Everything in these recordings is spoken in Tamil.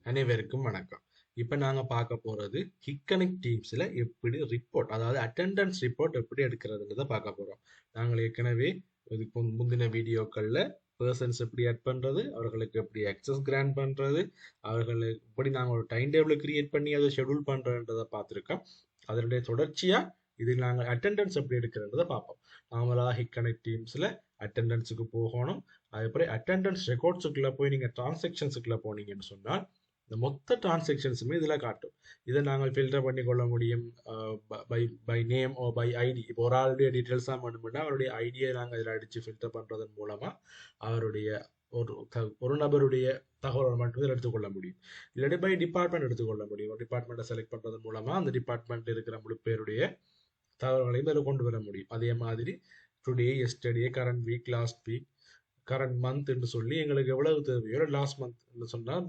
அனைவருக்கும் வணக்கம். இப்ப நாங்க பார்க்க போறது ஹிக்கனிக் டீம்ஸ்ல எப்படி ரிப்போர்ட், அதாவது அட்டெண்டன்ஸ் ரிப்போர்ட் எப்படி எடுக்கிறதுன்றத பார்க்க போறோம். நாங்கள் ஏற்கனவே இதுக்கு முந்தின வீடியோக்கள்ல பர்சன்ஸ் எப்படி ஆட் பண்றது, அவர்களுக்கு எப்படி அக்சஸ் கிராண்ட் பண்றது, அவர்களுக்கு எப்படி நாங்கள் ஒரு டைம் டேபிள் கிரியேட் பண்ணி அதை ஷெட்யூல் பண்றதுன்றதை பார்த்துருக்கோம். அதனுடைய தொடர்ச்சியா இதில் நாங்கள் அட்டெண்டன்ஸ் எப்படி எடுக்கிறன்றதை பார்ப்போம். நாமளா ஹிக்கனிக் டீம்ஸ்ல அட்டெண்டன்ஸுக்கு போகணும். அதுக்கப்புறம் அட்டெண்டன்ஸ் ரெக்கார்ட்ஸுக்குள்ள போய் நீங்க டிரான்சாக்ஷன்ஸுக்குள்ள போனீங்கன்னு சொன்னால் இந்த மொத்த டிரான்சாக்ஷன்ஸுமே இதில் காட்டும். இதை நாங்கள் ஃபில்டர் பண்ணி கொள்ள முடியும் by name or by ID. இப்போ ஒரு ஆளுடைய டீட்டெயில்ஸ் தான் வேணும்னா அவருடைய ஐடியை நாங்கள் இதில் அடித்து ஃபில்டர் பண்ணுறதன் மூலமாக அவருடைய ஒரு நபருடைய தகவல் மட்டும் இதில் எடுத்துக்கொள்ள முடியும். இல்லாட்டி பை டிபார்ட்மெண்ட் எடுத்துக்கொள்ள முடியும். ஒரு டிபார்ட்மெண்ட்டை செலக்ட் பண்ணுறதன் மூலமாக அந்த டிபார்ட்மெண்ட் இருக்கிற முழு பேருடைய தகவல்களையும் இதில் கொண்டு வர முடியும். அதே மாதிரி today, yesterday, current week, last week, current month என்று சொல்லி எங்களுக்கு எவ்வளவு தேவையோ லாஸ்ட் மந்த் சொன்னால்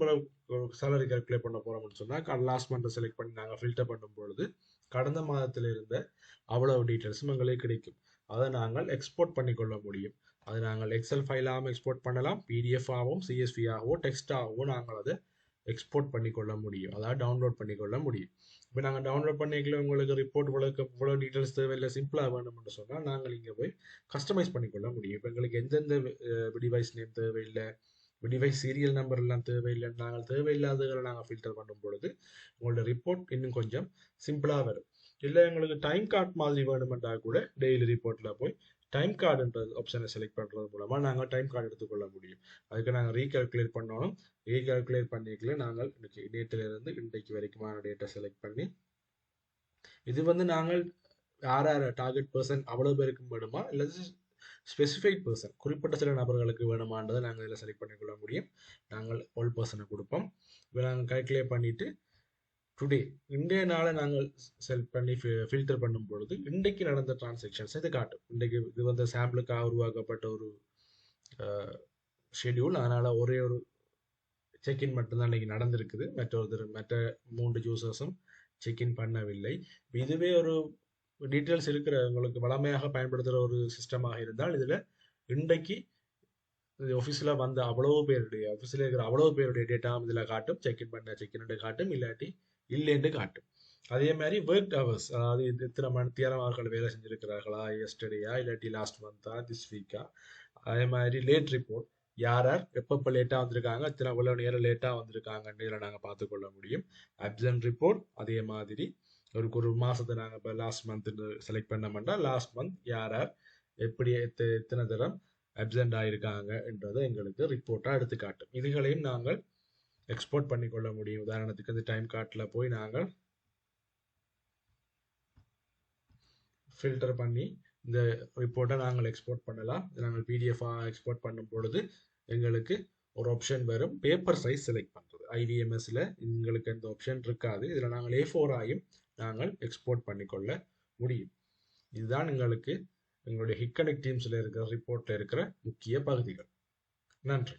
சேலரி கால்குலேட் பண்ண போறோம்னு சொன்னால் லாஸ்ட் மந்த் செலக்ட் பண்ணி நாங்கள் ஃபில்டர் பண்ணும் பொழுது கடந்த மாதத்தில் இருந்த அவ்வளவு டீட்டெயில்ஸும் எங்களுக்கு கிடைக்கும். அதை நாங்கள் எக்ஸ்போர்ட் பண்ணி கொள்ள முடியும். அதை நாங்கள் எக்ஸல் ஃபைலாகவும் எக்ஸ்போர்ட் பண்ணலாம், பிடிஎஃப் ஆகவும் சிஎஸ்வி ஆகவோ டெக்ஸ்ட் ஆகவோ நாங்கள் அதை எக்ஸ்போர்ட் பண்ணி கொள்ள முடியும், அதாவது டவுன்லோட் பண்ணி கொள்ள முடியும். இப்போ நாங்கள் டவுன்லோட் பண்ணிக்கல உங்களுக்கு ரிப்போர்ட் இவ்வளோ டீட்டெயில்ஸ் தேவையில்லை, சிம்பிளாக வேணும்னு சொன்னால் நாங்கள் இங்கே போய் கஸ்டமைஸ் பண்ணிக்கொள்ள முடியும். இப்போ எங்களுக்கு எந்தெந்த டிவைஸ் நேம் தேவையில்லை, டிவைஸ் சீரியல் நம்பர் எல்லாம் தேவையில்லை, நாங்கள் தேவையில்லாததை நாங்கள் ஃபில்டர் பண்ணும் பொழுது உங்களோட ரிப்போர்ட் இன்னும் கொஞ்சம் சிம்பிளாக வரும். இல்லை எங்களுக்கு டைம் கார்டு மாதிரி வேணுமென்றா கூட டெய்லி ரிப்போர்ட்டில் போய் டைம் கார்டுன்றது ஆப்ஷனை செலக்ட் பண்ணுறது மூலமாக நாங்கள் டைம் கார்டு எடுத்துக்கொள்ள முடியும். அதுக்கு நாங்கள் ரீகால்குலேட் பண்ணணும். ரீகால்குலேட் பண்ணிக்கல நாங்கள் இன்னைக்கு டேட்டிலிருந்து இன்றைக்கு வரைக்குமான டேட்டை செலக்ட் பண்ணி இது வந்து நாங்கள் யார் டார்கெட் பர்சன் அவ்வளோ பேருக்கு வேணுமா இல்லை ஸ்பெசிஃபைட் பர்சன் குறிப்பிட்ட சில நபர்களுக்கு வேணுமான்றதை நாங்கள் இதில் செலக்ட் பண்ணிக்கொள்ள முடியும். நாங்கள் ஆல் பர்சனை கொடுப்போம். இப்போ நாங்கள் கால்குலேட் பண்ணிட்டு டுடே இன்றைய நாளை நாங்கள் செலக்ட் பண்ணி ஃபில்டர் பண்ணும் பொழுது இன்றைக்கு நடந்த டிரான்சாக்ஷன்ஸ் இது காட்டும். இன்றைக்கு இது வந்து சாம்பிளுக்காக உருவாக்கப்பட்ட ஒரு ஷெடியூல். அதனால ஒரே ஒரு செக்இன் மட்டும்தான் இன்னைக்கு நடந்திருக்குது. மற்ற 3 யூசர்ஸும் செக்இன் பண்ணவில்லை. இதுவே ஒரு டீட்டெயில்ஸ் இருக்கிற உங்களுக்கு வளமையாக பயன்படுத்துகிற ஒரு சிஸ்டமாக இருந்தால் இதில் இன்றைக்கு ஆஃபீஸில் வந்த அவ்வளோ பேருடைய ஆஃபீஸில் இருக்கிற அவ்வளோ பேருடைய டேட்டா இதில் காட்டும். செக்இன் பண்ண செக்இன் காட்டும், இல்லாட்டி இல்லைன்னு காட்டும். அதே மாதிரி ஒர்க் ஹவர்ஸ், அதாவது எத்தனை மணி நேரம் அவர்கள் வேலை செஞ்சிருக்கிறார்களா, எஸ்டர்டேயா இல்லாட்டி லாஸ்ட் மந்தா திஸ் வீக்கா. அதே மாதிரி லேட் ரிப்போர்ட், யார் யார் எப்பப்போ லேட்டாக வந்திருக்காங்க, எத்தனை எவ்வளோ நேரம் லேட்டாக வந்திருக்காங்கன்னு இதில் நாங்கள் பார்த்துக்கொள்ள முடியும். அப்சன்ட் ரிப்போர்ட் அதே மாதிரி ஒரு மாதத்தை நாங்கள் இப்போ லாஸ்ட் மந்த் செலக்ட் பண்ணோம்னா லாஸ்ட் மந்த் யார் யார் எப்படி எத்தனை தரம் அப்சென்ட் ஆகிருக்காங்க என்றதை எங்களுக்கு ரிப்போர்ட்டாக எடுத்து காட்டும். இதுகளையும் நாங்கள் எக்ஸ்போர்ட் பண்ணிக்கொள்ள முடியும். உதாரணத்துக்கு இந்த டைம் கார்டில் போய் நாங்கள் ஃபில்டர் பண்ணி இந்த ரிப்போர்ட்டை நாங்கள் எக்ஸ்போர்ட் பண்ணலாம். நாங்கள் பிடிஎஃபாக எக்ஸ்போர்ட் பண்ணும் பொழுது எங்களுக்கு ஒரு ஆப்ஷன் வரும், பேப்பர் சைஸ் செலக்ட் பண்ணுறது. ஐடிஎம்எஸ்ல எங்களுக்கு எந்த ஆப்ஷன் இருக்காது. இதில் நாங்கள் A4 ஆயும் நாங்கள் எக்ஸ்போர்ட் பண்ணிக்கொள்ள முடியும். இதுதான் எங்களுடைய ஹிக்கனிக் டீம்ஸில் இருக்கிற ரிப்போர்ட்டில் இருக்கிற முக்கிய பகுதிகள். நன்றி.